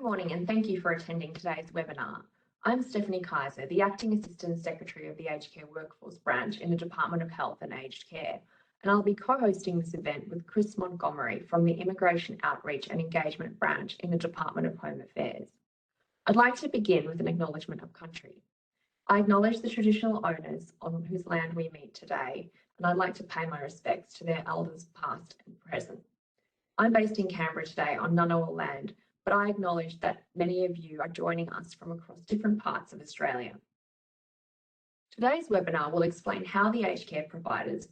Good morning and thank you for attending today's webinar. I'm Stephanie Kaiser, the Acting Assistant Secretary of the Aged Care Workforce Branch in the Department of Health and Aged Care, and I'll be co-hosting this event with Chris Montgomery from the Immigration Outreach and Engagement Branch in the Department of Home Affairs. I'd like to begin with an acknowledgement of country. I acknowledge the traditional owners on whose land we meet today, and I'd like to pay my respects to their elders past and present. I'm based in Canberra today on Ngunnawal land, but I acknowledge that many of you are joining us from across different parts of Australia. Today's webinar will explain how the aged care providers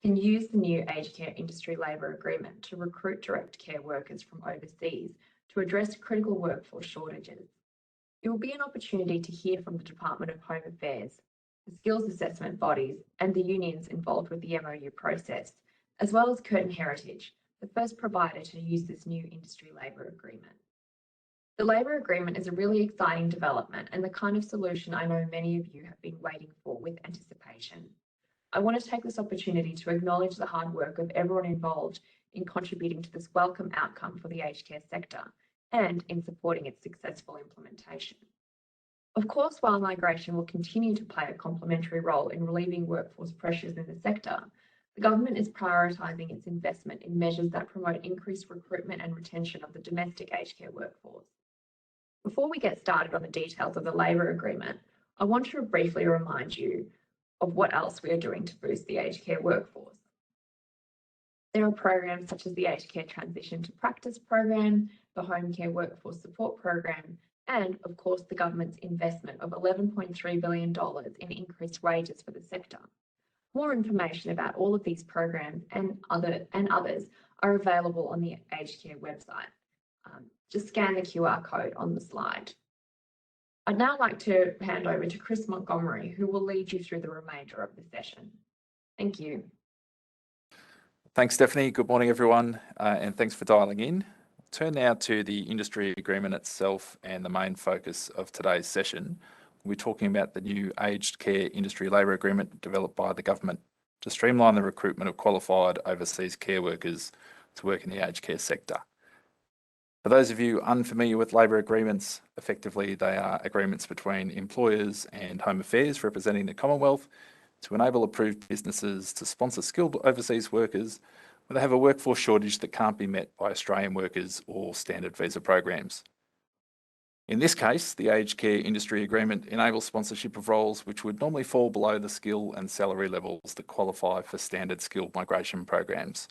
can use the new Aged Care Industry Labour Agreement to recruit direct care workers from overseas to address critical workforce shortages. It will be an opportunity to hear from the Department of Home Affairs, the skills assessment bodies and the unions involved with the MOU process, as well as Curtin Heritage, the first provider to use this new industry labour agreement. The labour agreement is a really exciting development and the kind of solution I know many of you have been waiting for with anticipation. I want to take this opportunity to acknowledge the hard work of everyone involved in contributing to this welcome outcome for the aged care sector and in supporting its successful implementation. Of course, while migration will continue to play a complementary role in relieving workforce pressures in the sector, the government is prioritising its investment in measures that promote increased recruitment and retention of the domestic aged care workforce. Before we get started on the details of the labour agreement, I want to briefly remind you of what else we are doing to boost the aged care workforce. There are programs such as the Aged Care Transition to Practice program, the Home Care Workforce Support program, and of course the government's investment of $11.3 billion in increased wages for the sector. More information about all of these programs and others are available on the Aged Care website. Just scan the QR code on the slide. I'd now like to hand over to Chris Montgomery, who will lead you through the remainder of the session. Thank you. Thanks, Stephanie. Good morning, everyone, and thanks for dialing in. Turn now to the industry agreement itself and the main focus of today's session. We're talking about the new Aged Care Industry Labour Agreement developed by the government to streamline the recruitment of qualified overseas care workers to work in the aged care sector. For those of you unfamiliar with labour agreements, effectively they are agreements between employers and Home Affairs representing the Commonwealth to enable approved businesses to sponsor skilled overseas workers when they have a workforce shortage that can't be met by Australian workers or standard visa programs. In this case, the Aged Care Industry Agreement enables sponsorship of roles which would normally fall below the skill and salary levels that qualify for standard skilled migration programs.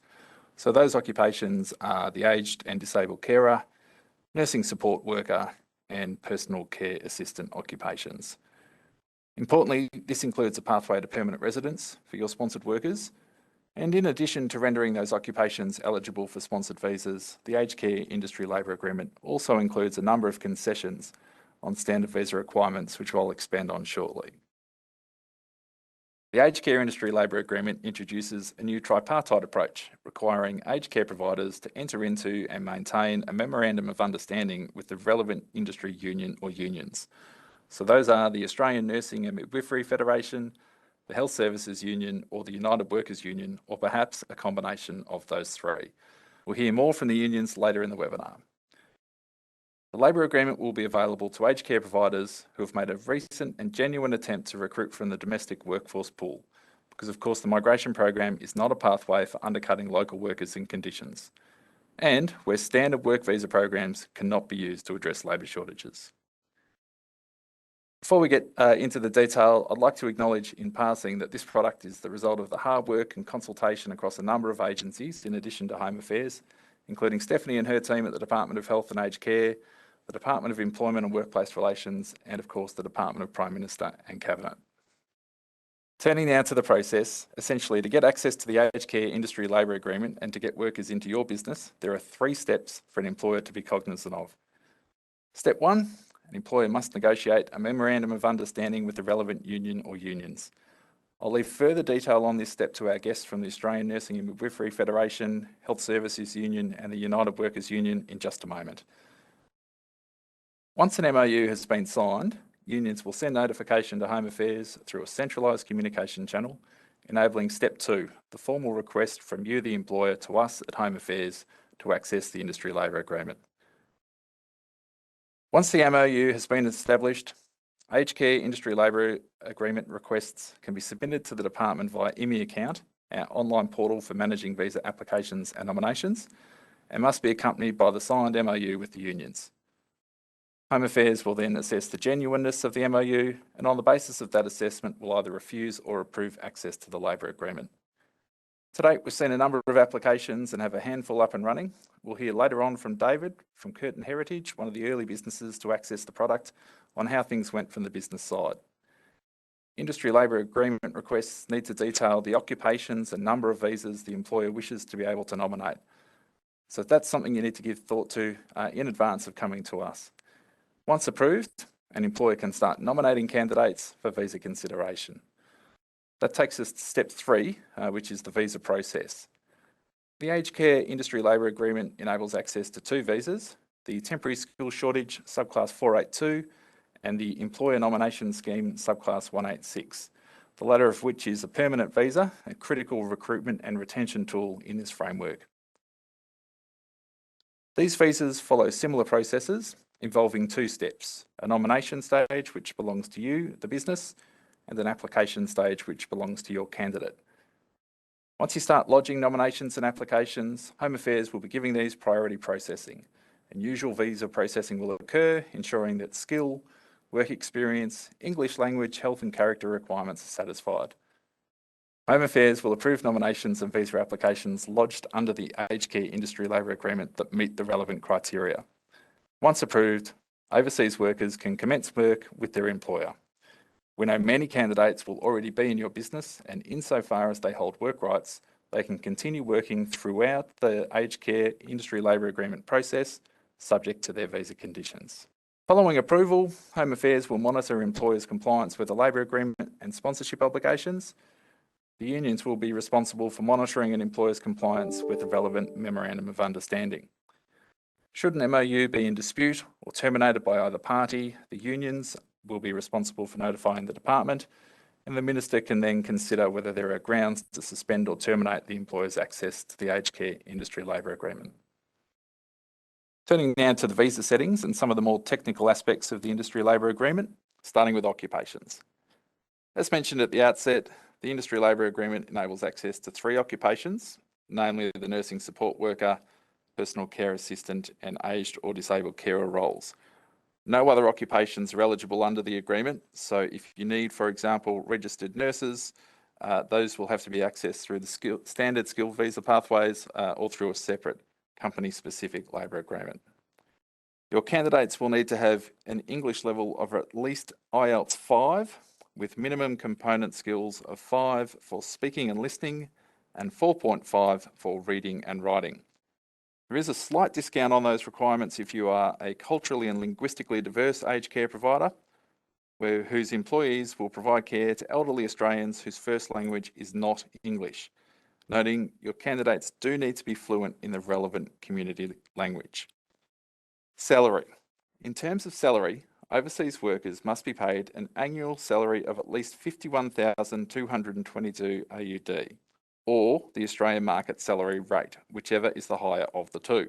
So those occupations are the aged and disabled carer, nursing support worker, and personal care assistant occupations. Importantly, this includes a pathway to permanent residence for your sponsored workers. And in addition to rendering those occupations eligible for sponsored visas, the Aged Care Industry Labour Agreement also includes a number of concessions on standard visa requirements, which I'll expand on shortly. The Aged Care Industry Labour Agreement introduces a new tripartite approach, requiring aged care providers to enter into and maintain a memorandum of understanding with the relevant industry union or unions. So those are the Australian Nursing and Midwifery Federation, the Health Services Union, or the United Workers Union, or perhaps a combination of those three. We'll hear more from the unions later in the webinar. The labour agreement will be available to aged care providers who have made a recent and genuine attempt to recruit from the domestic workforce pool, because of course the migration program is not a pathway for undercutting local workers and conditions, and where standard work visa programs cannot be used to address labour shortages. Before we get into the detail, I'd like to acknowledge in passing that this product is the result of the hard work and consultation across a number of agencies in addition to Home Affairs, including Stephanie and her team at the Department of Health and Aged Care, the Department of Employment and Workplace Relations, and of course the Department of Prime Minister and Cabinet. Turning now to the process, essentially to get access to the Aged Care Industry Labour Agreement and to get workers into your business, there are 3 steps for an employer to be cognisant of. Step 1, an employer must negotiate a memorandum of understanding with the relevant union or unions. I'll leave further detail on this step to our guests from the Australian Nursing and Midwifery Federation, Health Services Union and the United Workers Union in just a moment. Once an MOU has been signed, unions will send notification to Home Affairs through a centralised communication channel, enabling Step 2, the formal request from you, the employer, to us at Home Affairs to access the Industry Labour Agreement. Once the MOU has been established, aged care industry labour agreement requests can be submitted to the department via IMI account, our online portal for managing visa applications and nominations, and must be accompanied by the signed MOU with the unions. Home Affairs will then assess the genuineness of the MOU, and on the basis of that assessment will either refuse or approve access to the labour agreement. To date, we've seen a number of applications and have a handful up and running. We'll hear later on from David from Curtin Heritage, one of the early businesses to access the product, on how things went from the business side. Industry labour agreement requests need to detail the occupations and number of visas the employer wishes to be able to nominate. So that's something you need to give thought to in advance of coming to us. Once approved, an employer can start nominating candidates for visa consideration. That takes us to step 3, which is the visa process. The aged care industry labour agreement enables access to 2 visas, the temporary skills shortage subclass 482 and the employer nomination scheme subclass 186, the latter of which is a permanent visa, a critical recruitment and retention tool in this framework. These visas follow similar processes involving 2 steps, a nomination stage which belongs to you, the business, and an application stage which belongs to your candidate. Once you start lodging nominations and applications, Home Affairs will be giving these priority processing, and usual visa processing will occur, ensuring that skill, work experience, English language, health and character requirements are satisfied. Home Affairs will approve nominations and visa applications lodged under the aged care industry labour agreement that meet the relevant criteria. Once approved, overseas workers can commence work with their employer. We know many candidates will already be in your business, and insofar as they hold work rights, they can continue working throughout the aged care industry labour agreement process, subject to their visa conditions. Following approval, Home Affairs will monitor employers' compliance with the labour agreement and sponsorship obligations. The unions will be responsible for monitoring an employer's compliance with the relevant Memorandum of Understanding. Should an MOU be in dispute or terminated by either party, the unions will be responsible for notifying the department, and the Minister can then consider whether there are grounds to suspend or terminate the employer's access to the aged care industry labour agreement. Turning now to the visa settings and some of the more technical aspects of the industry labour agreement, starting with occupations. As mentioned at the outset, the industry labour agreement enables access to 3 occupations, namely the nursing support worker, personal care assistant and aged or disabled carer roles. No other occupations are eligible under the agreement, so if you need, for example, registered nurses, those will have to be accessed through the standard skill visa pathways or through a separate company-specific labour agreement. Your candidates will need to have an English level of at least IELTS 5, with minimum component skills of 5 for speaking and listening and 4.5 for reading and writing. There is a slight discount on those requirements if you are a culturally and linguistically diverse aged care provider, whose employees will provide care to elderly Australians whose first language is not English, noting your candidates do need to be fluent in the relevant community language. Salary. In terms of salary, overseas workers must be paid an annual salary of at least 51,222 AUD, or the Australian market salary rate, whichever is the higher of the 2.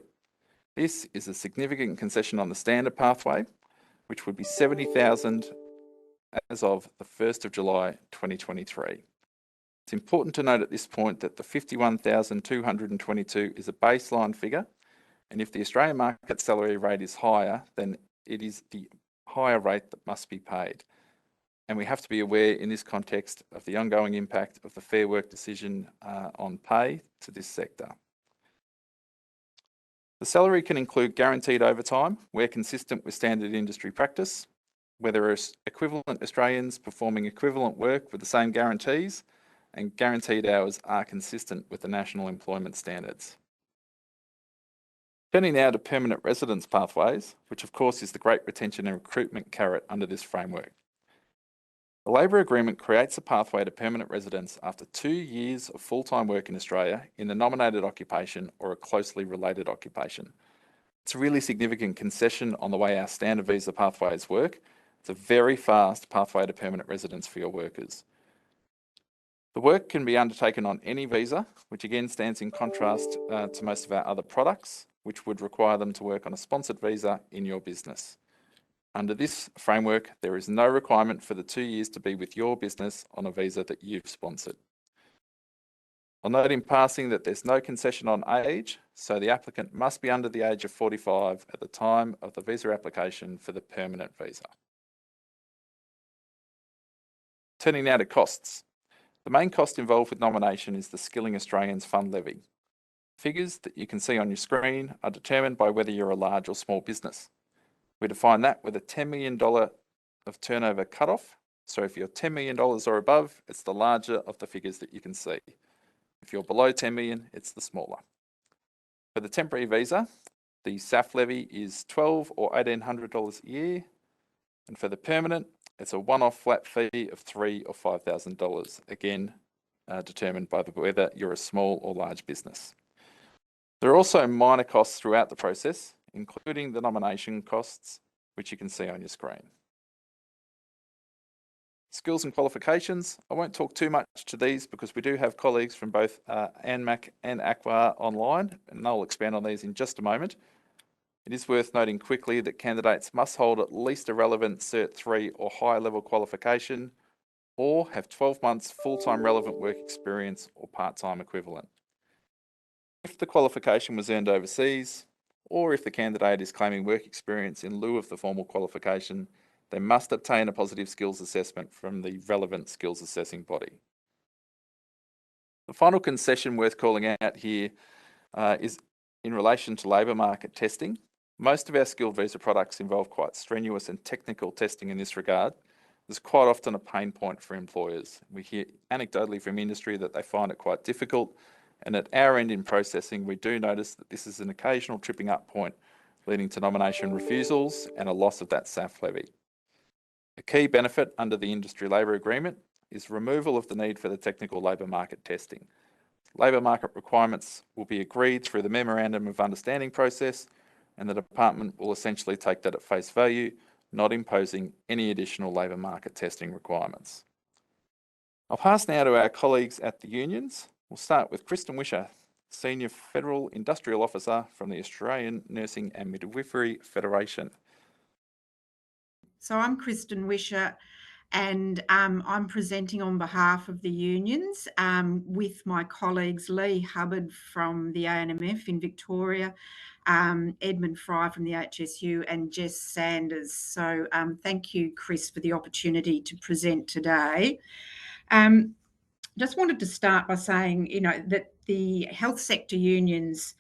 This is a significant concession on the standard pathway, which would be 70,000 as of the 1st of July 2023. It's important to note at this point that the 51,222 is a baseline figure, and if the Australian market salary rate is higher, then it is the higher rate that must be paid. And we have to be aware in this context of the ongoing impact of the Fair Work decision on pay to this sector. The salary can include guaranteed overtime where consistent with standard industry practice, where there are equivalent Australians performing equivalent work with the same guarantees, and guaranteed hours are consistent with the national employment standards. Turning now to permanent residence pathways, which of course is the great retention and recruitment carrot under this framework. The labour agreement creates a pathway to permanent residence after 2 years of full-time work in Australia in the nominated occupation or a closely related occupation. It's a really significant concession on the way our standard visa pathways work. It's a very fast pathway to permanent residence for your workers. The work can be undertaken on any visa, which again stands in contrast to most of our other products, which would require them to work on a sponsored visa in your business. Under this framework, there is no requirement for the 2 years to be with your business on a visa that you've sponsored. I'll note in passing that there's no concession on age, so the applicant must be under the age of 45 at the time of the visa application for the permanent visa. Turning now to costs. The main cost involved with nomination is the Skilling Australians Fund levy. Figures that you can see on your screen are determined by whether you're a large or small business. We define that with a $10 million of turnover cutoff. So if you're $10 million or above, it's the larger of the figures that you can see. If you're below 10 million, it's the smaller. For the temporary visa, the SAF levy is $1,200 or $1,800 a year. And for the permanent, it's a one-off flat fee of $3,000 or $5,000, again, determined by whether you're a small or large business. There are also minor costs throughout the process, including the nomination costs, which you can see on your screen. Skills and qualifications. I won't talk too much to these because we do have colleagues from both ANMAC and ACWA online, and they'll expand on these in just a moment. It is worth noting quickly that candidates must hold at least a relevant Cert 3 or higher level qualification, or have 12 months full-time relevant work experience or part-time equivalent. If the qualification was earned overseas, or if the candidate is claiming work experience in lieu of the formal qualification, they must obtain a positive skills assessment from the relevant skills assessing body. The final concession worth calling out here is in relation to labour market testing. Most of our skilled visa products involve quite strenuous and technical testing in this regard. There's quite often a pain point for employers. We hear anecdotally from industry that they find it quite difficult, and at our end in processing, we do notice that this is an occasional tripping up point, leading to nomination refusals and a loss of that SAF levy. A key benefit under the industry labour agreement is removal of the need for the technical labour market testing. Labour market requirements will be agreed through the Memorandum of Understanding process, and the department will essentially take that at face value, not imposing any additional labour market testing requirements. I'll pass now to our colleagues at the unions. We'll start with Kristen Wisher, Senior Federal Industrial Officer from the Australian Nursing and Midwifery Federation. So I'm Kristen Wisher, and I'm presenting on behalf of the unions with my colleagues Lee Hubbard from the ANMF in Victoria, Edmund Fry from the HSU, and Jess Sanders. So thank you, Chris, for the opportunity to present today. Just wanted to start by saying, that the health sector unions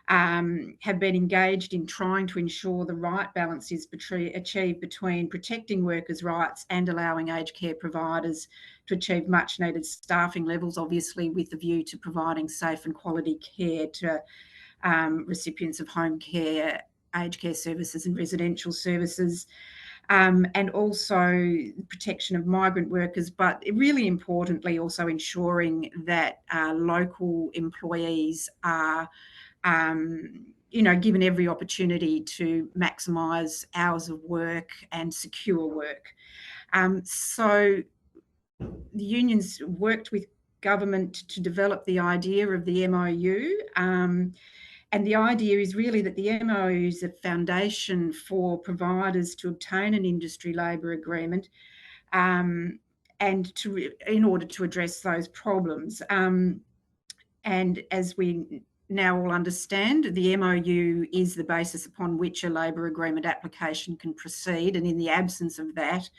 have been engaged in trying to ensure the right balance is achieved between protecting workers' rights and allowing aged care providers to achieve much needed staffing levels, obviously with the view to providing safe and quality care to recipients of home care, aged care services and residential services, and also protection of migrant workers, but really importantly also ensuring that local employees are given every opportunity to maximise hours of work and secure work. So the unions worked with government to develop the idea of the MOU, and the idea is really that the MOU is a foundation for providers to obtain an industry labour agreement in order to address those problems. And as we now all understand, the MOU is the basis upon which a labour agreement application can proceed, and in the absence of that,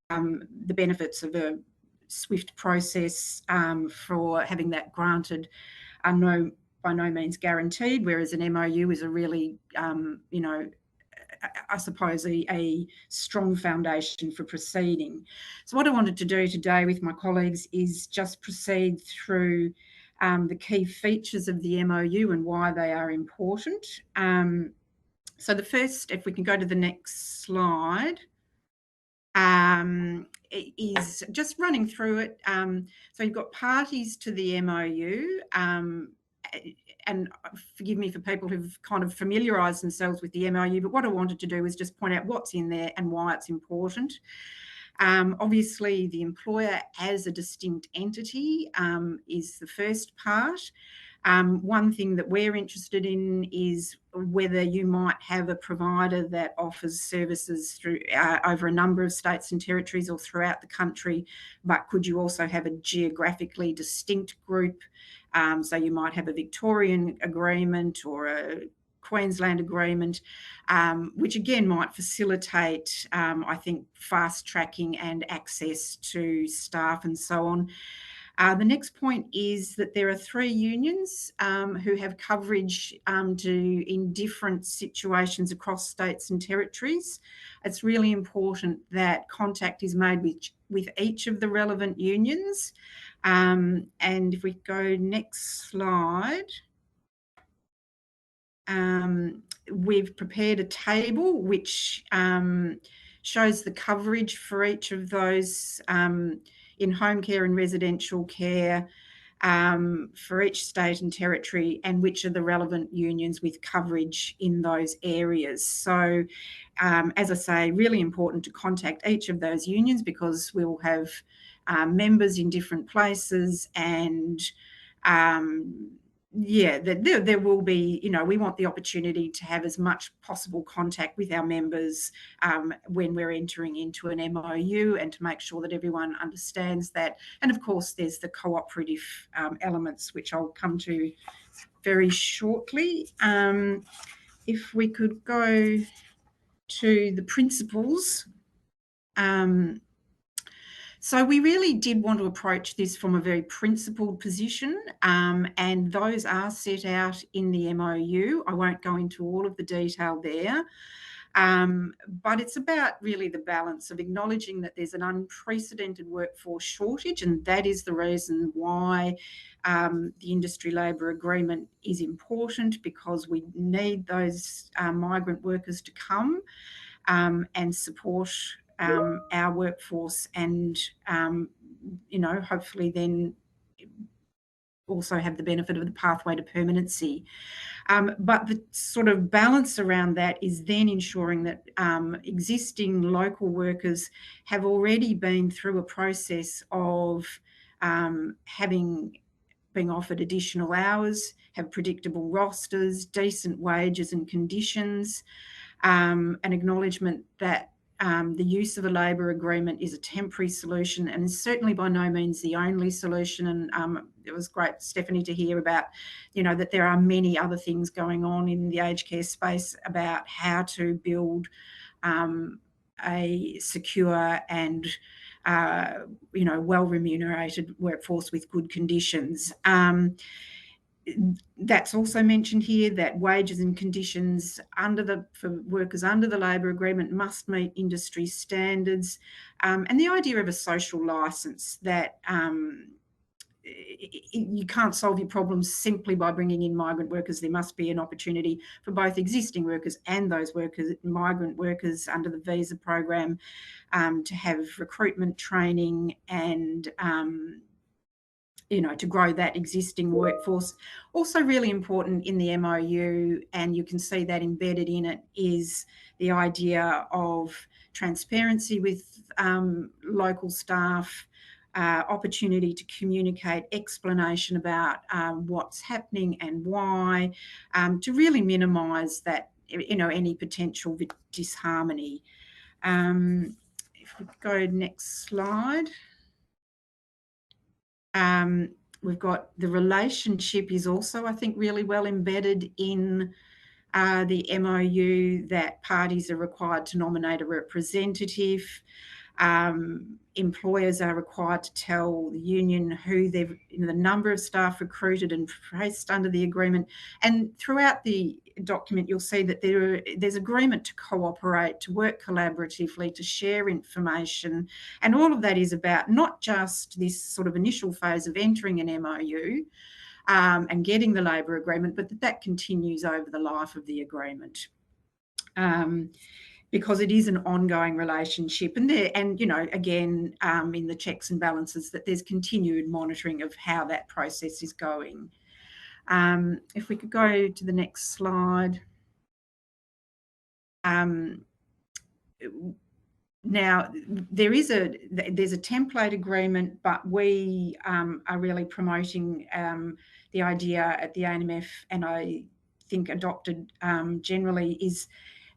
the benefits of a swift process for having that granted are by no means guaranteed, whereas an MOU is a really, I suppose, a strong foundation for proceeding. So what I wanted to do today with my colleagues is just proceed through the key features of the MOU and why they are important. So the first, if we can go to the next slide, is just running through it. So you've got parties to the MOU, and forgive me for people who've kind of familiarised themselves with the MOU, but what I wanted to do is just point out what's in there and why it's important. Obviously, the employer as a distinct entity is the first part. One thing that we're interested in is whether you might have a provider that offers services through over a number of states and territories or throughout the country, but could you also have a geographically distinct group? So you might have a Victorian agreement or a Queensland agreement, which again might facilitate, I think, fast tracking and access to staff and so on. The next point is that there are 3 unions who have coverage in different situations across states and territories. It's really important that contact is made with each of the relevant unions. And if we go next slide, we've prepared a table which shows the coverage for each of those in home care and residential care for each state and territory, and which are the relevant unions with coverage in those areas. So, as I say, really important to contact each of those unions because we'll have members in different places, and yeah, there will be, you know, we want the opportunity to have as much possible contact with our members when we're entering into an MOU, and to make sure that everyone understands that. And of course, there's the cooperative elements, which I'll come to very shortly. If we could go to the principles. So we really did want to approach this from a very principled position, and those are set out in the MOU. I won't go into all of the detail there, but it's about really the balance of acknowledging that there's an unprecedented workforce shortage, and that is the reason why the industry labour agreement is important, because we need those migrant workers to come and support our workforce, and you know, hopefully then also have the benefit of the pathway to permanency. But the sort of balance around that is then ensuring that existing local workers have already been through a process of being offered additional hours, have predictable rosters, decent wages and conditions, an acknowledgement that the use of a labour agreement is a temporary solution, and is certainly by no means the only solution. And it was great, Stephanie, to hear about, you know, that there are many other things going on in the aged care space about how to build a secure and you know, well remunerated workforce with good conditions. That's also mentioned here, that wages and conditions for workers under the labour agreement must meet industry standards, and the idea of a social licence, that you can't solve your problems simply by bringing in migrant workers. There must be an opportunity for both existing workers and those workers, migrant workers under the visa program, to have recruitment training and you know, to grow that existing workforce. Also really important in the MOU, and you can see that embedded in it, is the idea of transparency with local staff, opportunity to communicate, explanation about what's happening and why, to really minimise that, you know, any potential disharmony. If we go next slide. We've got the relationship is also, I think, really well embedded in the MOU, that parties are required to nominate a representative. Employers are required to tell the union who they've, you know, the number of staff recruited and placed under the agreement. And throughout the document, you'll see that there's agreement to cooperate, to work collaboratively, to share information. And all of that is about not just this sort of initial phase of entering an MOU and getting the labour agreement, but that continues over the life of the agreement. Because it is an ongoing relationship, and you know, again, in the checks and balances, that there's continued monitoring of how that process is going. If we could go to the next slide. Now, there's a template agreement, but we are really promoting the idea at the ANMF, and I think adopted generally, is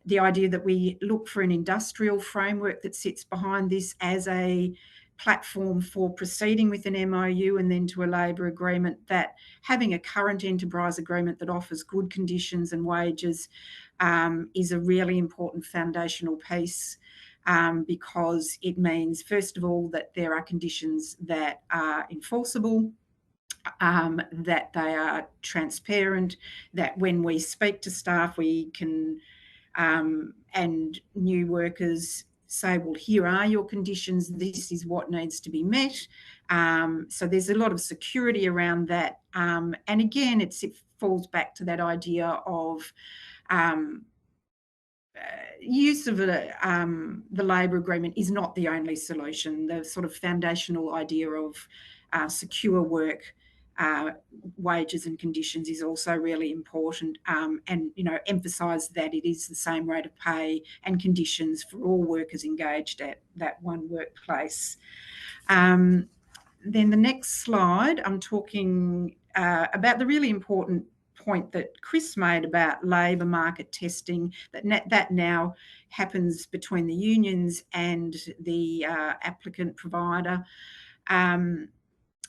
the idea that we look for an industrial framework that sits behind this as a platform for proceeding with an MOU and then to a labour agreement, that having a current enterprise agreement that offers good conditions and wages is a really important foundational piece, because it means, first of all, that there are conditions that are enforceable, that they are transparent, that when we speak to staff, we can, and new workers say, well, here are your conditions, this is what needs to be met. So there's a lot of security around that. And again, it falls back to that idea of use of the labour agreement is not the only solution. The sort of foundational idea of secure work, wages and conditions is also really important, and emphasise that it is the same rate of pay and conditions for all workers engaged at that one workplace. Then the next slide, I'm talking about the really important point that Chris made about labour market testing, that now happens between the unions and the applicant provider.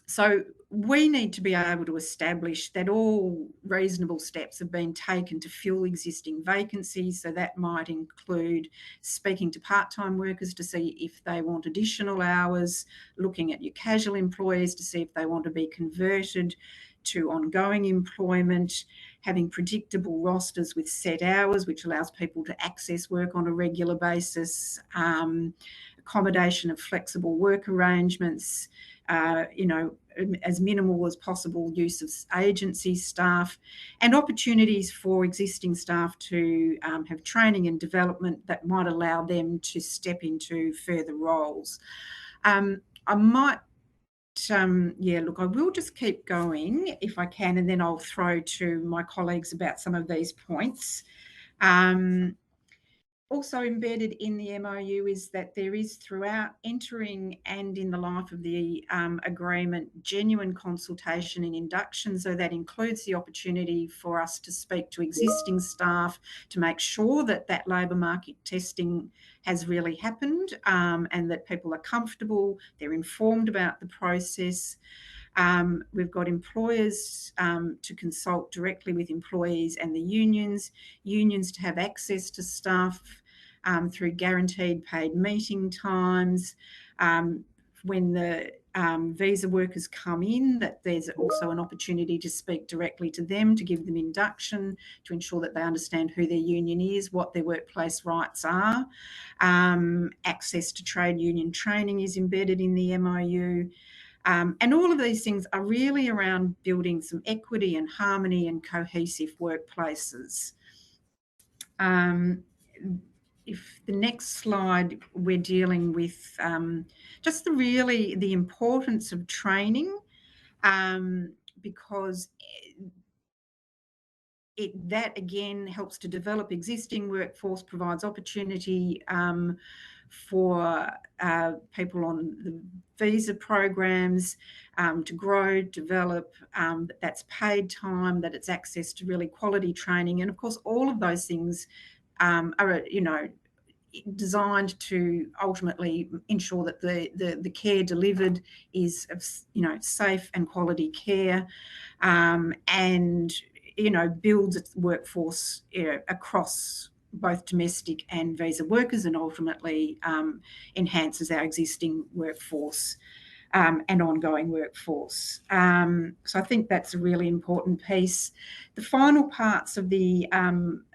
So we need to be able to establish that all reasonable steps have been taken to fill existing vacancies. So that might include speaking to part-time workers to see if they want additional hours, looking at your casual employees to see if they want to be converted to ongoing employment, having predictable rosters with set hours, which allows people to access work on a regular basis, accommodation of flexible work arrangements, as minimal as possible use of agency staff, and opportunities for existing staff to have training and development that might allow them to step into further roles. I might, I will just keep going if I can, and then I'll throw to my colleagues about some of these points. Also embedded in the MOU is that there is, throughout entering and in the life of the agreement, genuine consultation and induction. So that includes the opportunity for us to speak to existing staff to make sure that that labour market testing has really happened, and that people are comfortable, they're informed about the process. We've got employers to consult directly with employees and the unions to have access to staff through guaranteed paid meeting times. When the visa workers come in, that there's also an opportunity to speak directly to them, to give them induction, to ensure that they understand who their union is, what their workplace rights are. Access to trade union training is embedded in the MOU. And all of these things are really around building some equity and harmony and cohesive workplaces. If the next slide, we're dealing with just the importance of training, because that again helps to develop existing workforce, provides opportunity for people on the visa programs to grow, develop, that's paid time, that it's access to really quality training. And of course, all of those things are, designed to ultimately ensure that the care delivered is of, safe and quality care, and, builds its workforce across both domestic and visa workers, and ultimately enhances our existing workforce and ongoing workforce. So I think that's a really important piece. The final parts of the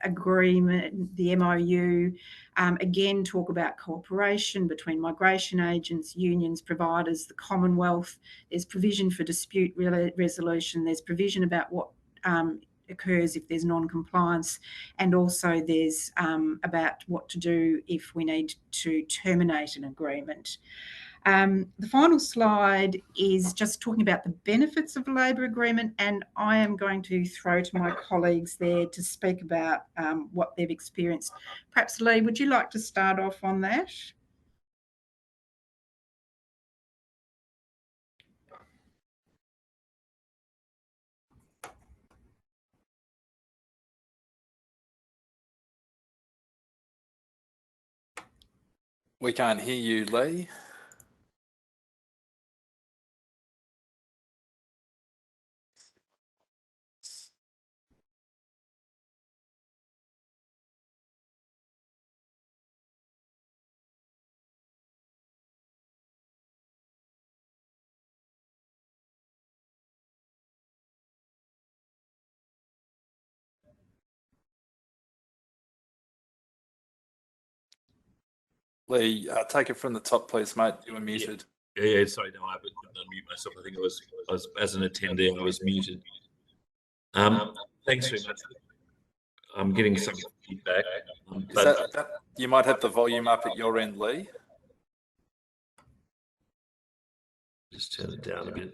agreement, the MOU, again talk about cooperation between migration agents, unions, providers, the Commonwealth. There's provision for dispute resolution. There's provision about what occurs if there's non-compliance, and also there's about what to do if we need to terminate an agreement. The final slide is just talking about the benefits of a labour agreement, and I am going to throw to my colleagues there to speak about what they've experienced. Perhaps, Lee, would you like to start off on that? We can't hear you, Lee. Lee, take it from the top, please, mate. You were muted. Yeah, sorry, no, I couldn't unmute myself. I think I was as an attendee, I was muted. Thanks very much. I'm getting some feedback. You might have the volume up at your end, Lee. Just turn it down a bit.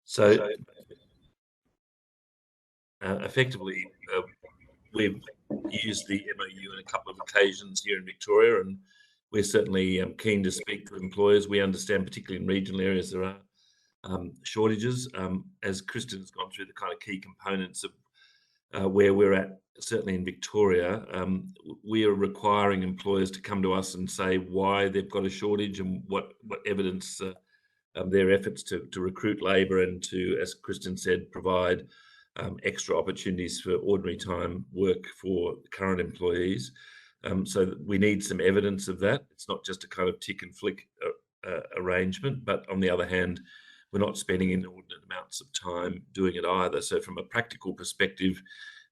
So, effectively, we've used the MOU on a couple of occasions here in Victoria, and we're certainly keen to speak to employers. We understand, particularly in regional areas, there are shortages. As Kristen has gone through the kind of key components of where we're at, certainly in Victoria, we are requiring employers to come to us and say why they've got a shortage and what evidence their efforts to recruit labour and to, as Kristen said, provide extra opportunities for ordinary time work for current employees. So we need some evidence of that. It's not just a kind of tick and flick arrangement, but on the other hand, we're not spending inordinate amounts of time doing it either. So from a practical perspective,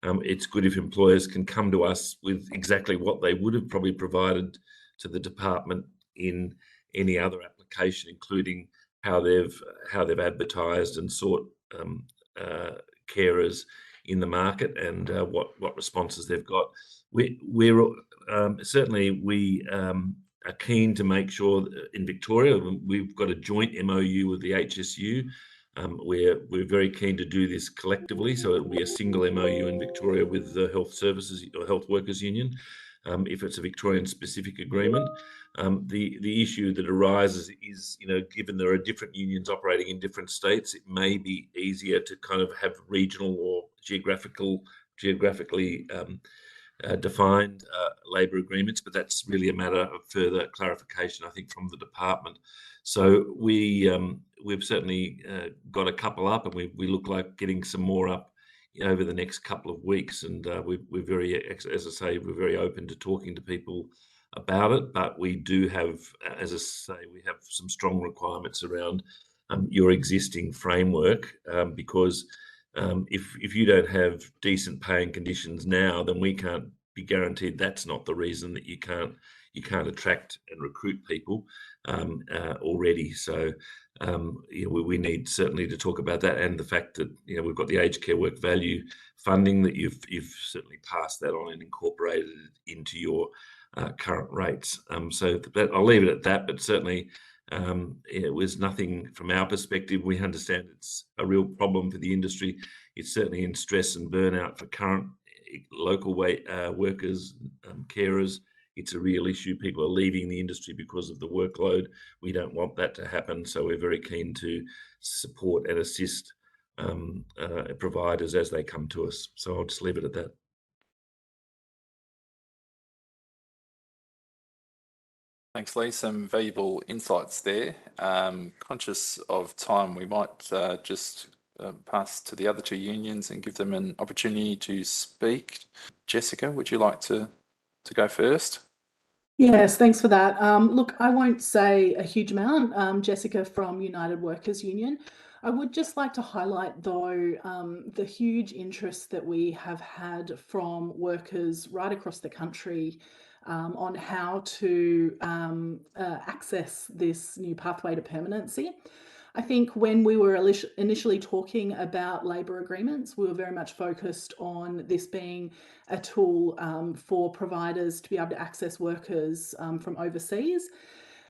it's good if employers can come to us with exactly what they would have probably provided to the department in any other application, including how they've advertised and sought carers in the market and what responses they've got. We're certainly are keen to make sure that in Victoria we've got a joint MOU with the HSU. We're very keen to do this collectively, so it'll be a single MOU in Victoria with the Health Services or Health Workers Union, if it's a Victorian specific agreement. The issue that arises is, given there are different unions operating in different states, it may be easier to kind of have regional or geographically defined labour agreements, but that's really a matter of further clarification, I think, from the department. So we've certainly got a couple up, and we look like getting some more up over the next couple of weeks. And we're very, as I say, we're very open to talking to people about it. But we do have, as I say, we have some strong requirements around your existing framework, because if you don't have decent paying conditions now, then we can't be guaranteed that's not the reason that you can't attract and recruit people already. So we need certainly to talk about that, and the fact that we've got the aged care work value funding that you've certainly passed that on and incorporated it into your current rates. So I'll leave it at that, but certainly it was nothing from our perspective. We understand it's a real problem for the industry. It's certainly in stress and burnout for current local workers, carers. It's a real issue. People are leaving the industry because of the workload. We don't want that to happen, so we're very keen to support and assist providers as they come to us. So I'll just leave it at that. Thanks, Lee. Some valuable insights there. Conscious of time, we might just pass to the other two unions and give them an opportunity to speak. Jessica, would you like to go first? Yes, thanks for that. Look, I won't say a huge amount. Jessica from United Workers Union. I would just like to highlight, though, the huge interest that we have had from workers right across the country on how to access this new pathway to permanency. I think when we were initially talking about labour agreements, we were very much focused on this being a tool for providers to be able to access workers from overseas.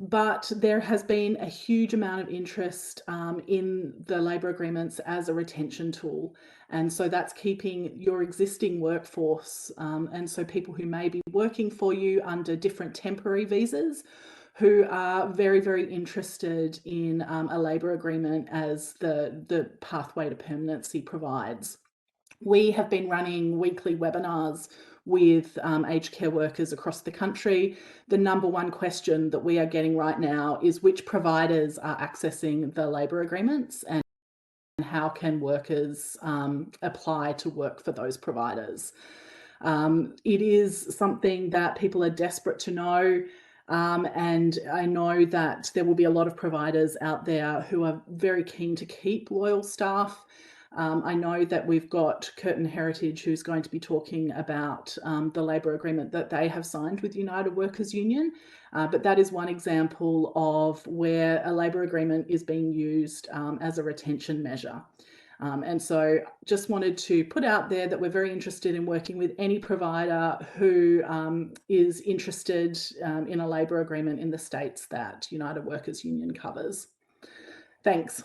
But there has been a huge amount of interest in the labour agreements as a retention tool. And so that's keeping your existing workforce, and so people who may be working for you under different temporary visas, who are very, very interested in a labour agreement as the pathway to permanency provides. We have been running weekly webinars with aged care workers across the country. The number one question that we are getting right now is which providers are accessing the labour agreements and how can workers apply to work for those providers. It is something that people are desperate to know. And I know that there will be a lot of providers out there who are very keen to keep loyal staff. I know that we've got Curtin Heritage who's going to be talking about the labour agreement that they have signed with United Workers Union, but that is one example of where a labour agreement is being used as a retention measure. And so just wanted to put out there that we're very interested in working with any provider who is interested in a labour agreement in the states that United Workers Union covers. Thanks.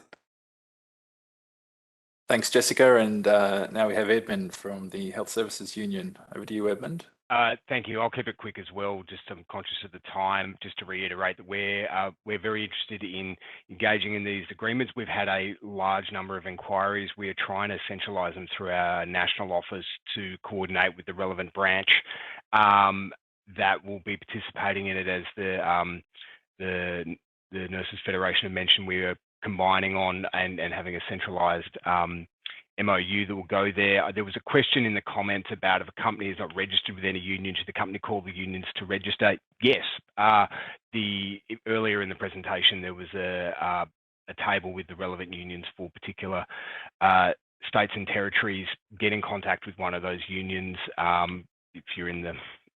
Thanks, Jessica. And now we have Edmund from the Health Services Union. Over to you, Edmund. Thank you. I'll keep it quick as well. Just I'm conscious of the time. Just to reiterate that we're very interested in engaging in these agreements. We've had a large number of inquiries. We are trying to centralise them through our national office to coordinate with the relevant branch that will be participating in it. As the Nurses Federation have mentioned, we are combining on and having a centralised MOU that will go there. There was a question in the comments about if a company is not registered with any union, should the company call the unions to register? Yes. Earlier in the presentation, there was a table with the relevant unions for particular states and territories. Get in contact with one of those unions. If you're in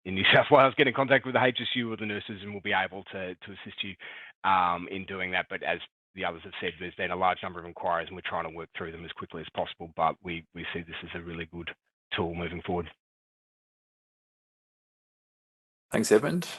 New South Wales, get in contact with the HSU or the nurses, and we'll be able to assist you in doing that. But as the others have said, there's been a large number of inquiries and we're trying to work through them as quickly as possible, but we see this as a really good tool moving forward. Thanks, Edmund.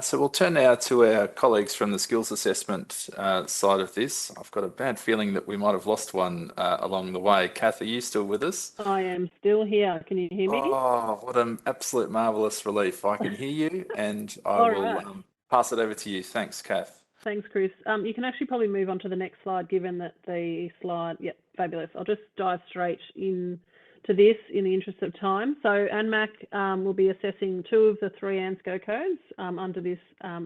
So we'll turn now to our colleagues from the skills assessment side of this. I've got a bad feeling that we might have lost one along the way. Kath, are you still with us? I am still here. Can you hear me? Oh, what an absolute marvellous relief. I can hear you and I will pass it over to you. Thanks, Kath. Thanks, Chris. You can actually probably move on to the next slide, given that the slide, fabulous. I'll just dive straight into this in the interest of time. So ANMAC will be assessing 2 of the 3 ANSCO codes under this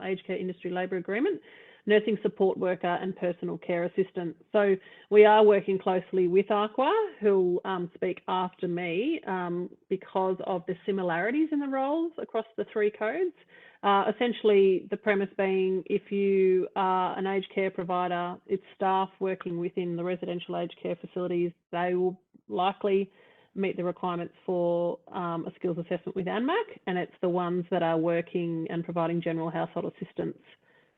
aged care industry labour agreement, nursing support worker and personal care assistant. So we are working closely with ACWA, who will speak after me because of the similarities in the roles across the 3 codes. Essentially, the premise being if you are an aged care provider, it's staff working within the residential aged care facilities, they will likely meet the requirements for a skills assessment with ANMAC, and it's the ones that are working and providing general household assistance,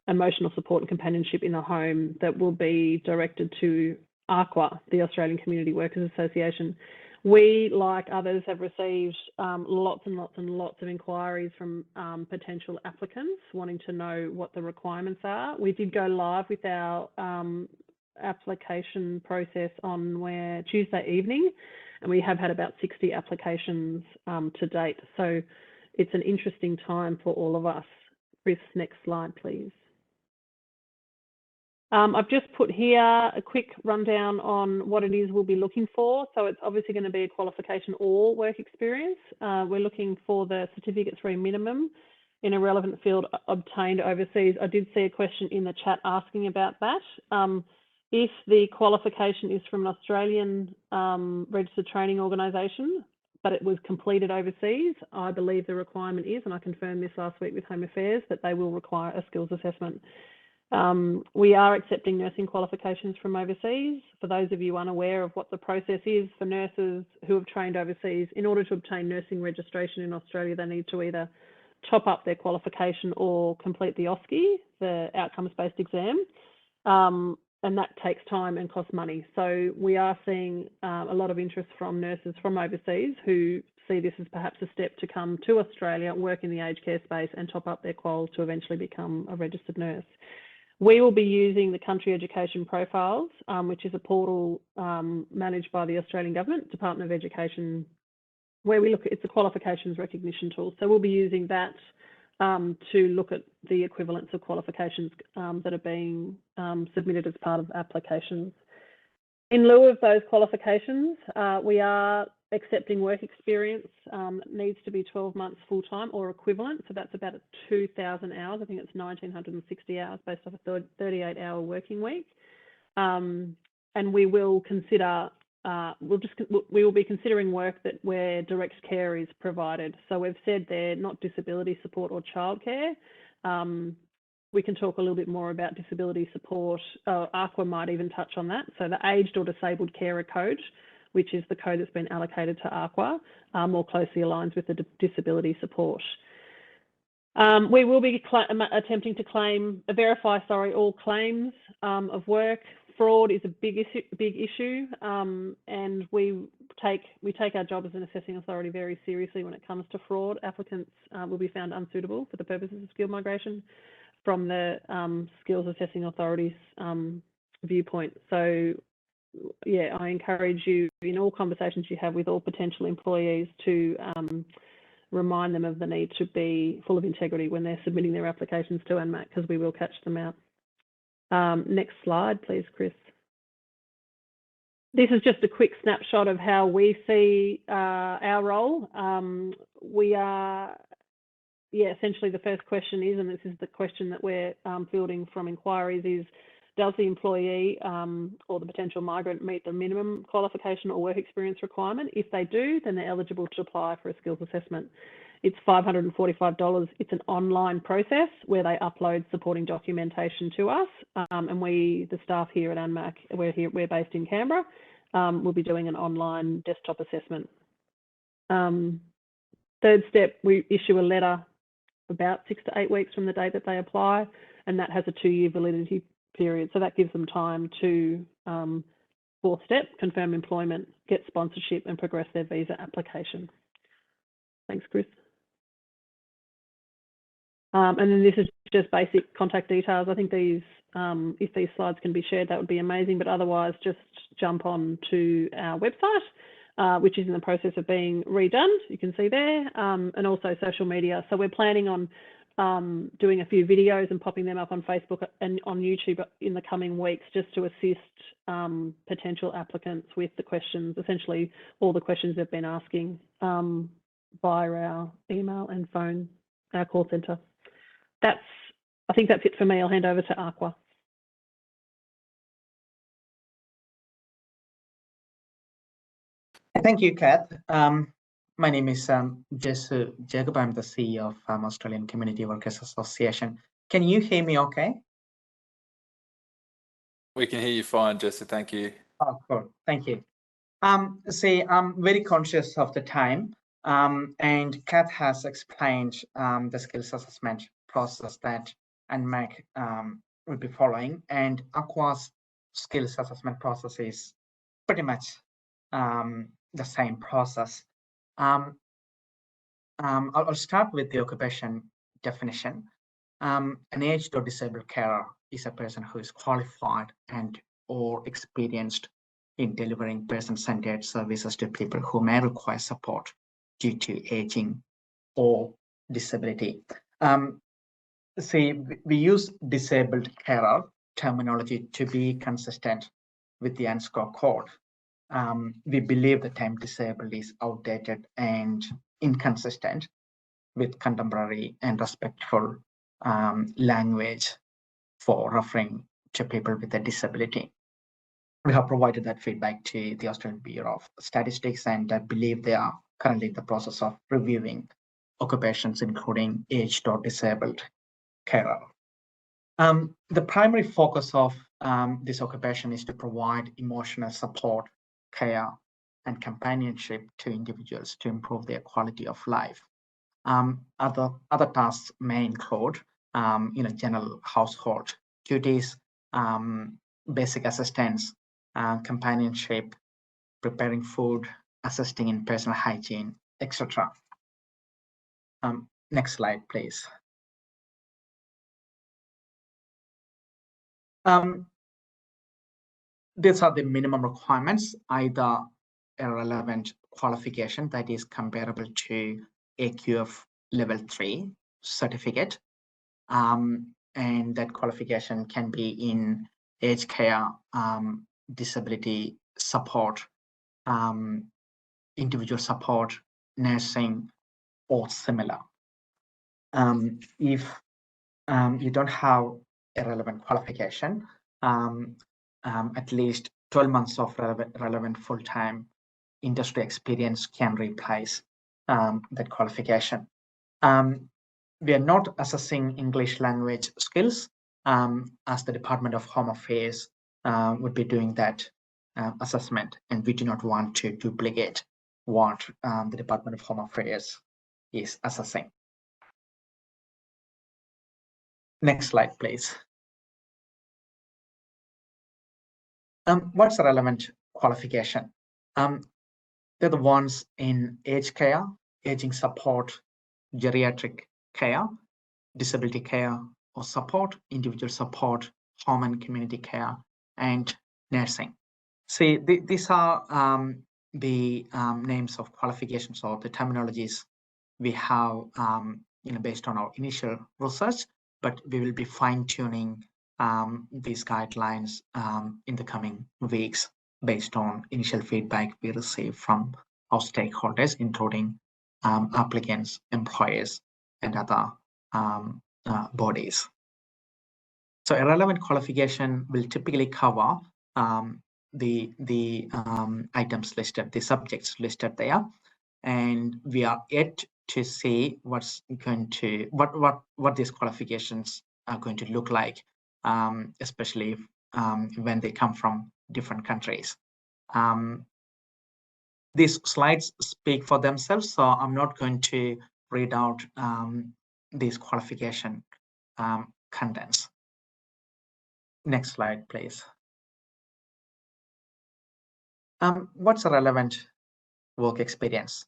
emotional support and companionship in the home that will be directed to ACWA, the Australian Community Workers Association. We, like others, have received lots and lots of inquiries from potential applicants wanting to know what the requirements are. We did go live with our application process on Tuesday evening, and we have had about 60 applications to date. So it's an interesting time for all of us. Chris, next slide, please. I've just put here a quick rundown on what it is we'll be looking for. So it's obviously going to be a qualification or work experience. We're looking for the Certificate 3 minimum in a relevant field obtained overseas. I did see a question in the chat asking about that. If the qualification is from an Australian registered training organisation, but it was completed overseas, I believe the requirement is, and I confirmed this last week with Home Affairs, that they will require a skills assessment. We are accepting nursing qualifications from overseas. For those of you unaware of what the process is for nurses who have trained overseas, in order to obtain nursing registration in Australia, they need to either top up their qualification or complete the OSCE, the outcomes-based exam, and that takes time and costs money. So we are seeing a lot of interest from nurses from overseas who see this as perhaps a step to come to Australia, work in the aged care space and top up their qual to eventually become a registered nurse. We will be using the Country Education Profiles, which is a portal managed by the Australian Government, Department of Education, where we look at, it's a qualifications recognition tool. So we'll be using that to look at the equivalence of qualifications that are being submitted as part of applications. In lieu of those qualifications, we are accepting work experience needs to be 12 months full-time or equivalent. So that's about 2,000 hours. I think it's 1,960 hours based off a 38-hour working week. And we will consider, we will be considering work where direct care is provided. So we've said they're not disability support or childcare. We can talk a little bit more about disability support. ACWA might even touch on that. So the aged or disabled carer code, which is the code that's been allocated to ACWA, more closely aligns with the disability support. We will be attempting to verify all claims of work. Fraud is a big issue, and we take our job as an assessing authority very seriously when it comes to fraud. Applicants will be found unsuitable for the purposes of skill migration from the skills assessing authorities viewpoint. So yeah, I encourage you in all conversations you have with all potential employees to remind them of the need to be full of integrity when they're submitting their applications to ANMAC, because we will catch them out. Next slide, please, Chris. This is just a quick snapshot of how we see our role. We are, essentially the first question is, and this is the question that we're fielding from inquiries, is does the employee or the potential migrant meet the minimum qualification or work experience requirement? If they do, then they're eligible to apply for a skills assessment. It's $545. It's an online process where they upload supporting documentation to us, and we, the staff here at ANMAC, we're based in Canberra, will be doing an online desktop assessment. Third step, we issue a letter about 6 to 8 weeks from the date that they apply, and that has a 2-year validity period. So that gives them time to, fourth step, confirm employment, get sponsorship, and progress their visa application. Thanks, Chris. And then this is just basic contact details. I think these, if these slides can be shared, that would be amazing, but otherwise just jump on to our website, which is in the process of being redone, you can see there, and also social media. So we're planning on doing a few videos and popping them up on Facebook and on YouTube in the coming weeks, just to assist potential applicants with the questions, essentially all the questions they've been asking via our email and phone, our call centre. I think that's it for me. I'll hand over to ACWA. Thank you, Kath. My name is Jesse Jacob. I'm the CEO of Australian Community Workers Association. Can you hear me okay? We can hear you fine, Jesse. Thank you. Oh, cool. Thank you. I'm very conscious of the time, and Kath has explained the skills assessment process that ANMAC will be following, and ACWA's skills assessment process is pretty much the same process. I'll start with the occupation definition. An aged or disabled carer is a person who is qualified and or experienced in delivering person-centered services to people who may require support due to aging or disability. We use disabled carer terminology to be consistent with the ANSCO code. We believe the term disabled is outdated and inconsistent with contemporary and respectful language for referring to people with a disability. We have provided that feedback to the Australian Bureau of Statistics, and I believe they are currently in the process of reviewing occupations including aged or disabled carer. The primary focus of this occupation is to provide emotional support, care, and companionship to individuals to improve their quality of life. Other tasks may include, general household duties, basic assistance, companionship, preparing food, assisting in personal hygiene, etc. Next slide, please. These are the minimum requirements, either a relevant qualification that is comparable to AQF level 3 certificate, and that qualification can be in aged care, disability support, individual support, nursing, or similar. If you don't have a relevant qualification, at least 12 months of relevant full-time industry experience can replace that qualification. We are not assessing English language skills, as the Department of Home Affairs would be doing that assessment, and we do not want to duplicate what the Department of Home Affairs is assessing. Next slide, please. What's a relevant qualification? They're the ones in aged care, aging support, geriatric care, disability care or support, individual support, home and community care, and nursing. See, these are the names of qualifications or the terminologies we have based on our initial research, but we will be fine-tuning these guidelines in the coming weeks based on initial feedback we receive from our stakeholders, including applicants, employers, and other bodies. So a relevant qualification will typically cover the items listed, the subjects listed there, and we are yet to see what's going to what these qualifications are going to look like, especially when they come from different countries. These slides speak for themselves, so I'm not going to read out these qualification contents. Next slide, please. What's a relevant work experience?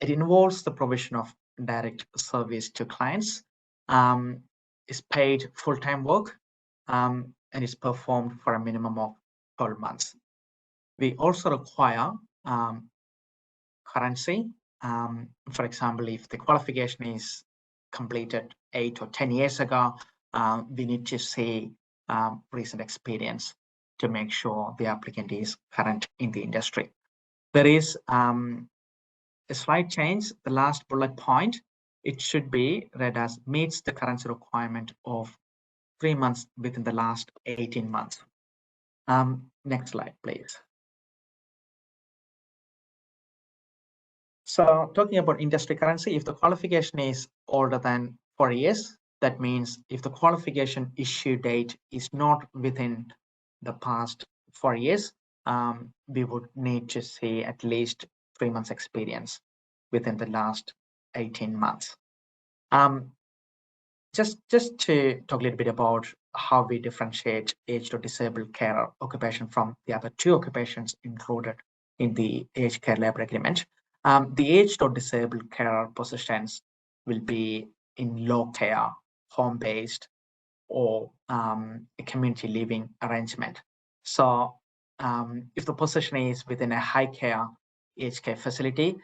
It involves the provision of direct service to clients, is paid full-time work, and is performed for a minimum of 12 months. We also require currency. For example, if the qualification is completed 8 or 10 years ago, we need to see recent experience to make sure the applicant is current in the industry. There is a slight change. The last bullet point, it should be read as meets the currency requirement of 3 months within the last 18 months. Next slide, please. So talking about industry currency, if the qualification is older than 4 years, that means if the qualification issue date is not within the past 4 years, we would need to see at least 3 months experience within the last 18 months. Just to talk a little bit about how we differentiate aged or disabled carer occupation from the other 2 occupations included in the aged care labor agreement. The aged or disabled carer positions will be in low care, home-based, or a community living arrangement. So if the position is within a high care aged care facility,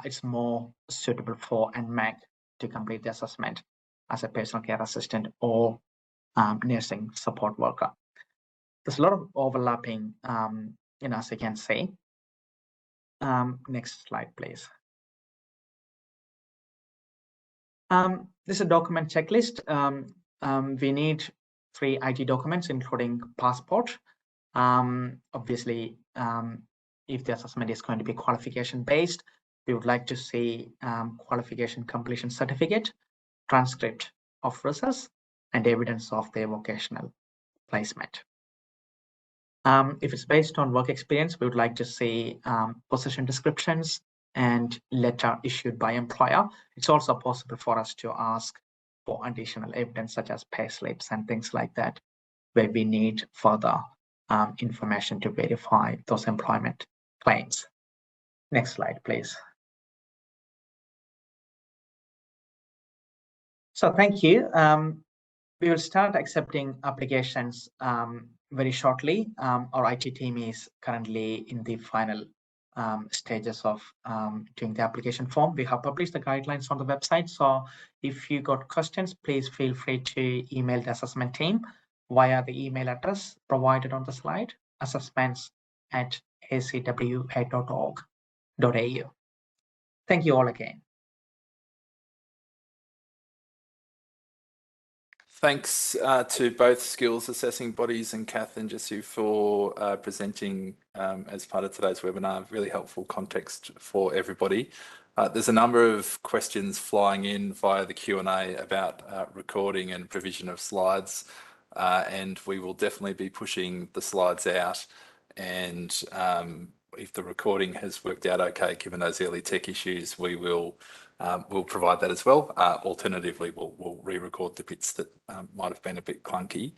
it's more suitable for ANMAC to complete the assessment as a personal care assistant or nursing support worker. There's a lot of overlapping, as you can see. Next slide, please. This is a document checklist. We need 3 ID documents, including passport. Obviously, if the assessment is going to be qualification based, we would like to see qualification completion certificate, transcript of research, and evidence of their vocational placement. If it's based on work experience, we would like to see position descriptions and letter issued by employer. It's also possible for us to ask for additional evidence such as pay slips and things like that, where we need further information to verify those employment claims. Next slide, please. So thank you. We will start accepting applications very shortly. Our IT team is currently in the final stages of doing the application form. We have published the guidelines on the website. So if you got questions, please feel free to email the assessment team via the email address provided on the slide, assessments@ acwa.org.au. Thank you all again. Thanks to both skills assessing bodies and Kath and Jessie for presenting as part of today's webinar. Really helpful context for everybody. There's a number of questions flying in via the Q&A about recording and provision of slides, and we will definitely be pushing the slides out. And if the recording has worked out okay, given those early tech issues, we'll provide that as well. Alternatively, we'll re-record the bits that might have been a bit clunky.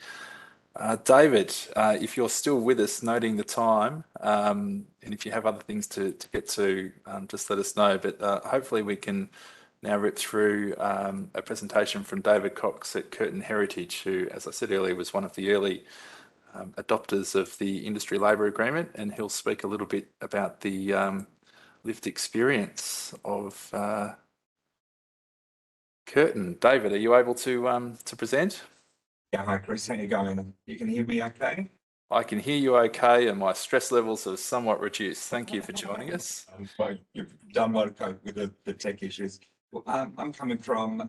David, if you're still with us, noting the time, and if you have other things to get to, just let us know. But hopefully we can now rip through a presentation from David Cox at Curtin Heritage, who, as I said earlier, was one of the early adopters of the industry labour agreement, and he'll speak a little bit about the lived experience of Curtin. David, are you able to present? Yeah, hi Chris, how you going? You can hear me okay? I can hear you okay, and my stress levels are somewhat reduced. Thank you for joining us. Well, you've done well to cope with the tech issues. Well, I'm coming from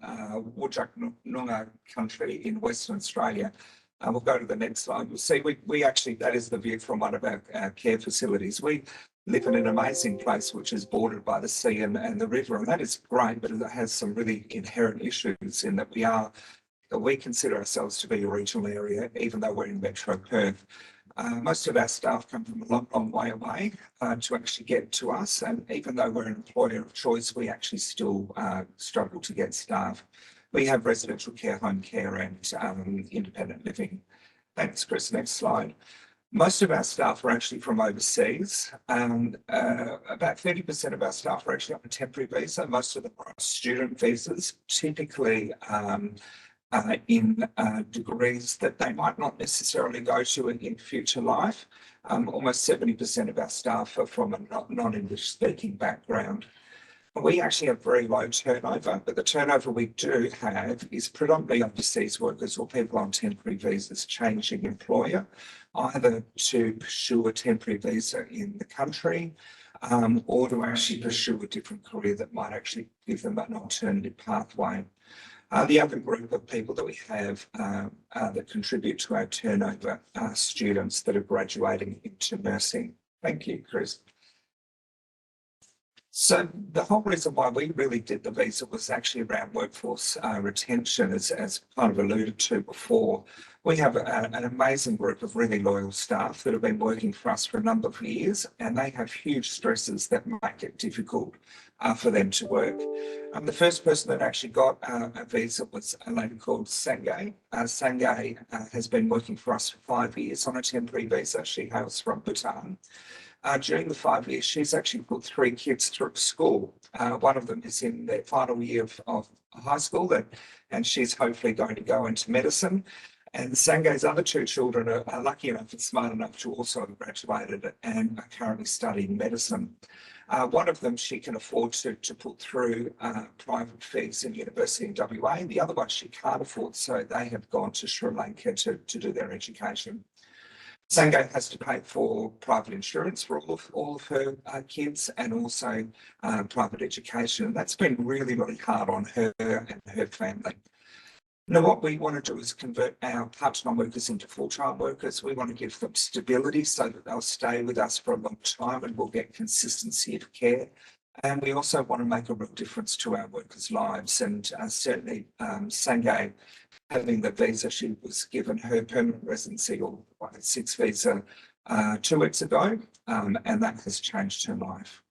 Whadjuk Noongar country in Western Australia. We'll go to the next slide. You'll see we actually, that is the view from one of our care facilities. We live in an amazing place which is bordered by the sea and the river, and that is great, but it has some really inherent issues in that we consider ourselves to be a regional area, even though we're in Metro Perth. Most of our staff come from a long way away to actually get to us, and even though we're an employer of choice, we actually still struggle to get staff. We have residential care, home care, and independent living. Thanks, Chris. Next slide. Most of our staff are actually from overseas. About 30% of our staff are actually on a temporary visa. Most of them are on student visas, typically in degrees that they might not necessarily go to in future life. Almost 70% of our staff are from a non-English speaking background. We actually have very low turnover, but the turnover we do have is predominantly overseas workers or people on temporary visas changing employer, either to pursue a temporary visa in the country or to actually pursue a different career that might actually give them an alternative pathway. The other group of people that we have that contribute to our turnover are students that are graduating into nursing. Thank you, Chris. So the whole reason why we really did the visa was actually around workforce retention, as kind of alluded to before. We have an amazing group of really loyal staff that have been working for us for a number of years, and they have huge stresses that make it difficult for them to work. The first person that actually got a visa was a lady called Sangay. Sangay has been working for us for 5 years on a temporary visa. She hails from Bhutan. During the 5 years, she's actually put 3 kids through school. One of them is in their final year of high school, and she's hopefully going to go into medicine. And Sangay's other 2 children are lucky enough and smart enough to also have graduated and are currently studying medicine. One of them she can afford to put through private fees in university in WA. The other one she can't afford, so they have gone to Sri Lanka to do their education. Sangay has to pay for private insurance for all of her kids and also private education. And that's been really, really hard on her and her family. Now, what we want to do is convert our part-time workers into full-time workers. We want to give them stability so that they'll stay with us for a long time and we'll get consistency of care. And we also want to make a real difference to our workers' lives. And certainly Sangay, having the visa, she was given her permanent residency or 6 visa 2 weeks ago, and that has changed her life.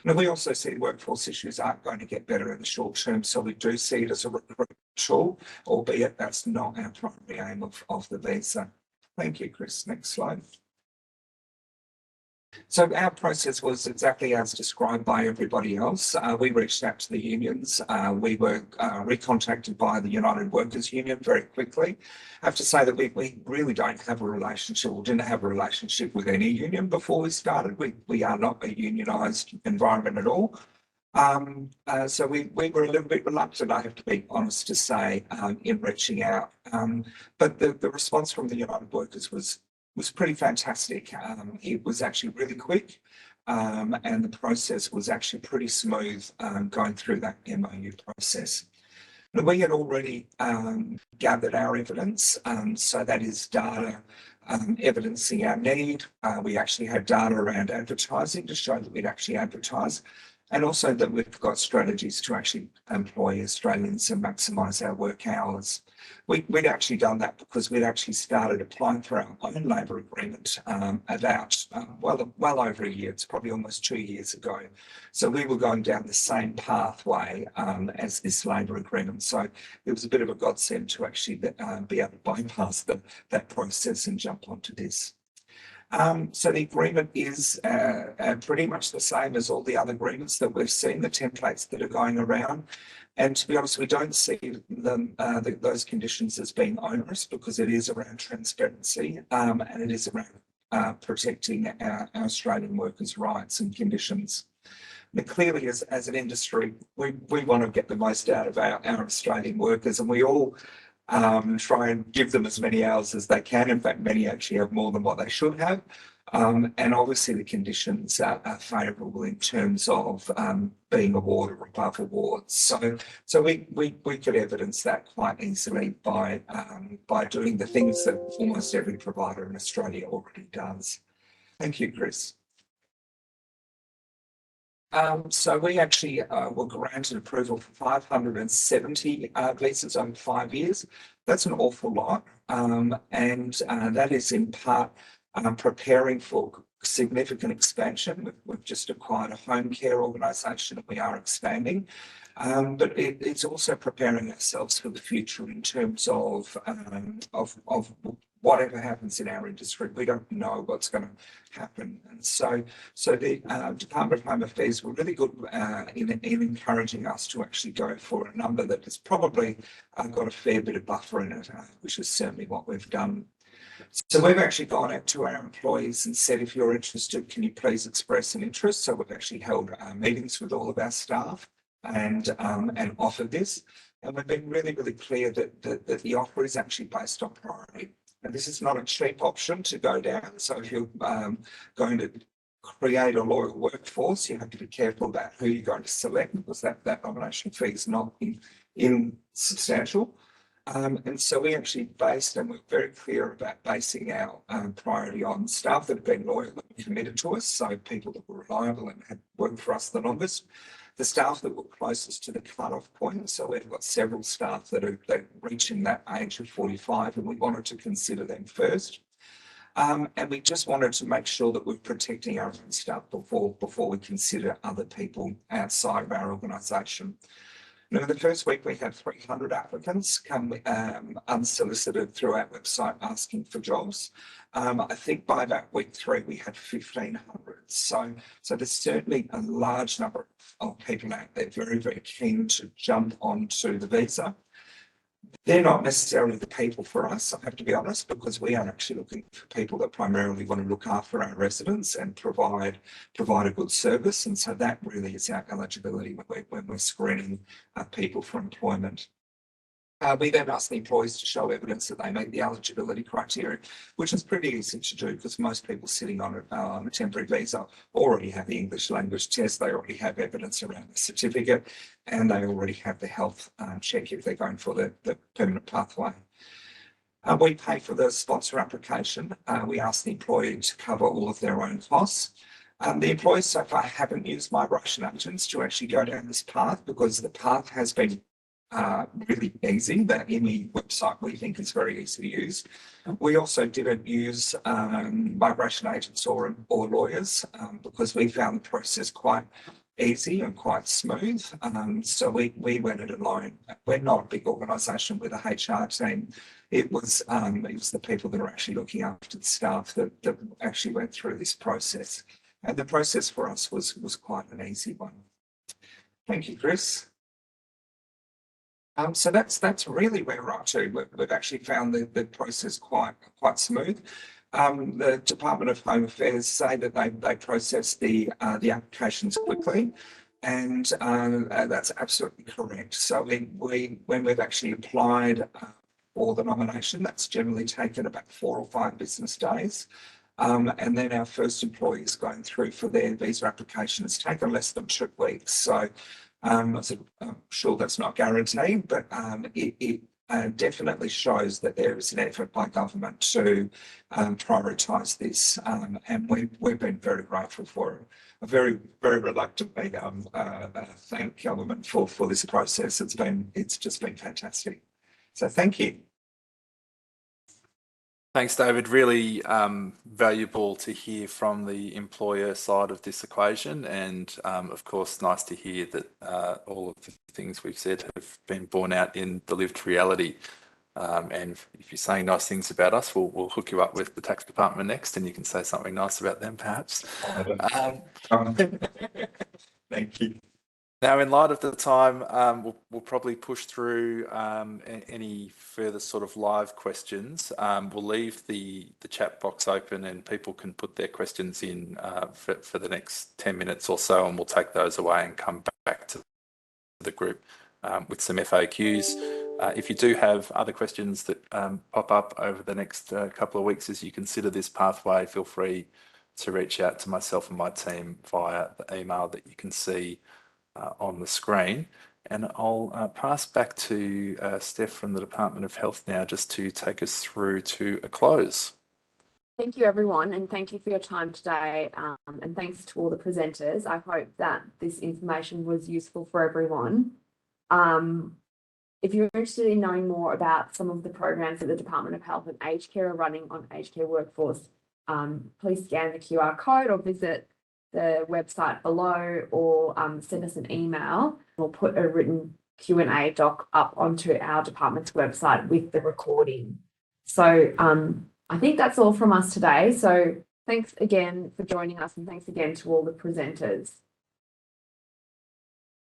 Now, we also see workforce issues aren't going to get better in the short term, so we do see it as a recruitment tool, albeit that's not our primary aim of the visa. Thank you, Chris. Next slide. So our process was exactly as described by everybody else. We reached out to the unions. We were recontacted by the United Workers Union very quickly. I have to say that we really don't have a relationship, or didn't have a relationship with any union before we started. We are not a unionised environment at all. So we were a little bit reluctant, I have to be honest to say, in reaching out. But the response from the United Workers was was pretty fantastic. It was actually really quick, and the process was actually pretty smooth going through that MOU process. Now, we had already gathered our evidence, so that is data evidencing our need. We actually had data around advertising to show that we'd actually advertise, and also that we've got strategies to actually employ Australians and maximise our work hours. We'd actually done that because we'd actually started applying for our own labour agreement about, well over a year. It's probably almost 2 years ago. So we were going down the same pathway as this labour agreement. So it was a bit of a godsend to actually be able to bypass that process and jump onto this. So the agreement is pretty much the same as all the other agreements that we've seen, the templates that are going around. And to be honest, we don't see them, those conditions as being onerous, because it is around transparency and it is around protecting our Australian workers' rights and conditions. But clearly, as an industry, we want to get the most out of our Australian workers, and we all try and give them as many hours as they can. In fact, many actually have more than what they should have. And obviously the conditions are favourable in terms of being awarded or above awards. So we could evidence that quite easily by doing the things that almost every provider in Australia already does. Thank you, Chris. So we actually were granted approval for 570 visas over 5 years. That's an awful lot. And that is in part preparing for significant expansion. We've just acquired a home care organisation and we are expanding. But it's also preparing ourselves for the future in terms of whatever happens in our industry. We don't know what's going to happen. And so the Department of Home Affairs were really good in encouraging us to actually go for a number that has probably got a fair bit of buffer in it, which is certainly what we've done. So we've actually gone out to our employees and said, if you're interested, can you please express an interest? So we've actually held meetings with all of our staff and offered this. And we've been really, really clear that the offer is actually based on priority. And this is not a cheap option to go down. So if you're going to create a loyal workforce, you have to be careful about who you're going to select, because that nomination fee is not insubstantial. And so we actually based, and we're very clear about basing our priority on staff that have been loyal and committed to us, so people that were reliable and had worked for us the longest. The staff that were closest to the cut-off point, so we've got several staff that are reaching that age of 45, and we wanted to consider them first. And we just wanted to make sure that we're protecting our own staff before we consider other people outside of our organisation. Now, the first week we had 300 applicants come unsolicited through our website asking for jobs. I think by about week 3 we had 1,500. So there's certainly a large number of people out there very, very keen to jump onto the visa. They're not necessarily the people for us, I have to be honest, because we are actually looking for people that primarily want to look after our residents and provide a good service. And so that really is our eligibility when we're screening people for employment. We then ask the employees to show evidence that they meet the eligibility criteria, which is pretty easy to do because most people sitting on a temporary visa already have the English language test, they already have evidence around the certificate, and they already have the health check if they're going for the permanent pathway. We pay for the sponsor application. We ask the employee to cover all of their own costs. The employees so far haven't used migration agents to actually go down this path because the path has been really easy. The ME website we think is very easy to use. We also didn't use migration agents or lawyers because we found the process quite easy and quite smooth. So we went it alone. We're not a big organisation with a HR team. It was the people that are actually looking after the staff that actually went through this process. And the process for us was quite an easy one. Thank you, Chris. So that's really where we're up to. We've actually found the process quite smooth. The Department of Home Affairs say that they process the applications quickly, and that's absolutely correct. So when we've actually applied for the nomination. That's generally taken about 4 or 5 business days. And then our first employees going through for their visa application. It's taken less than 2 weeks. So I'm sure that's not guaranteed, but it definitely shows that there is an effort by government to prioritise this. And we've been very grateful for it. I very reluctantly thank government for this process. It's just been fantastic. So thank you. Thanks, David. Really valuable to hear from the employer side of this equation, and of course, nice to hear that all of the things we've said have been borne out in the lived reality. And if you're saying nice things about us, we'll hook you up with the tax department next, and you can say something nice about them, perhaps. Thank you. Now, in light of the time, we'll probably push through any further sort of live questions. We'll leave the chat box open and people can put their questions in for the next 10 minutes or so, and we'll take those away and come back to the group with some FAQs. If you do have other questions that pop up over the next couple of weeks as you consider this pathway, feel free to reach out to myself and my team via the email that you can see on the screen. And I'll pass back to Steph from the Department of Health now, just to take us through to a close. Thank you, everyone, and thank you for your time today. And thanks to all the presenters. I hope that this information was useful for everyone. If you're interested in knowing more about some of the programs that the Department of Health and Aged Care are running on Aged Care Workforce, please scan the QR code or visit the website below, or send us an email. We'll put a written Q&A doc up onto our department's website with the recording. So I think that's all from us today. So thanks again for joining us, and thanks again to all the presenters.